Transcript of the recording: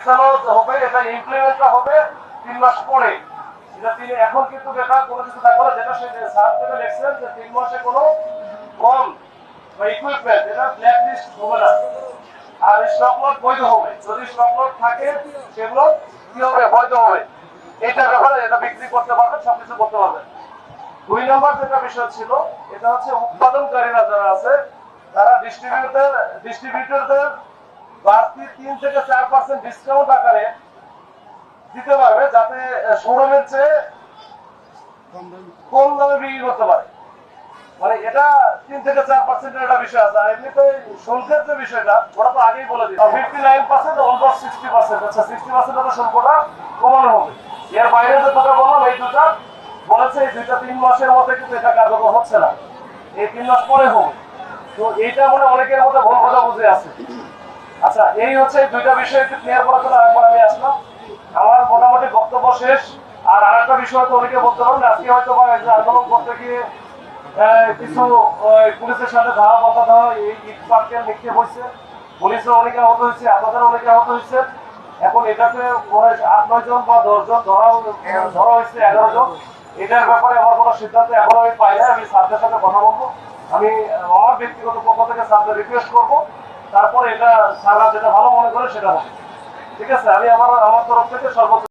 পৌঁছানো হবে, এটা ইমপ্লিমেন্টটা হবে 3 মাস পরে। এটা তিনি এখন কিন্তু এটা কোনো কিছু থাকবে না, যেটা সে স্যার যেটা লিখছেন যে 3 মাসে কোনো কম বা ইকুইপমেন্ট এটা ব্ল্যাক লিস্ট হবে না, আর স্টক লট বৈধ হবে। যদি স্টক লট থাকে সেগুলো কি হবে, বৈধ হবে। এটা ব্যাপারে এটা বিক্রি করতে পারবেন, সবকিছু করতে পারবেন। 2 নম্বর যেটা বিষয় ছিল, এটা হচ্ছে উৎপাদনকারীরা যারা আছে তারা ডিস্ট্রিবিউটরদের বাড়তি 3 থেকে 4% ডিসকাউন্ট আকারে দিতে পারবে, যাতে শোরুমের চেয়ে কম দামে বিক্রি করতে পারে। মানে এটা 3 থেকে 4% একটা বিষয় আছে। আর এমনিতে শুল্কের যে বিষয়টা ওরা তো আগেই বলে দিচ্ছে 59% অলমোস্ট 60%। আচ্ছা 60% শুল্কটা কমানো হবে। এর বাইরে যে কথা বললাম এই দুটা বলেছে, এই 2-3 মাসের মধ্যে কিন্তু এটা কার্যকর হচ্ছে না, এই 3 মাস পরে হবে। তো এইটা মানে অনেকের মধ্যে ভুল বোঝাবুঝি আছে। আচ্ছা এই হচ্ছে দুইটা বিষয় একটু ক্লিয়ার করার জন্য আরেকবার আমি আসলাম। আমার মোটামুটি বক্তব্য শেষ। আর আরেকটা বিষয় তো অনেকে বলতে পারেন আজকে হয়তো বা আন্দোলন করতে গিয়ে কিছু পুলিশের সাথে ধাওয়া পাল্টা ধাওয়া এই ইট পাটকেল নিক্ষেপ হয়েছে, পুলিশের অনেকে আহত হয়েছে, আপনাদের অনেকে আহত হয়েছে। এখন এটাতে 8-9 জন বা 10 জন ধরা হয়েছে, 11 জন। এটার ব্যাপারে আমার কোনো সিদ্ধান্ত এখনো আমি পাই না। আমি স্যারদের সাথে কথা বলবো, আমি আমার ব্যক্তিগত পক্ষ থেকে স্যারদের রিকোয়েস্ট করবো, তারপর এটা স্যাররা যেটা ভালো মনে করে সেটা হবে। ঠিক আছে, আমি আমার তরফ থেকে সর্বোচ্চ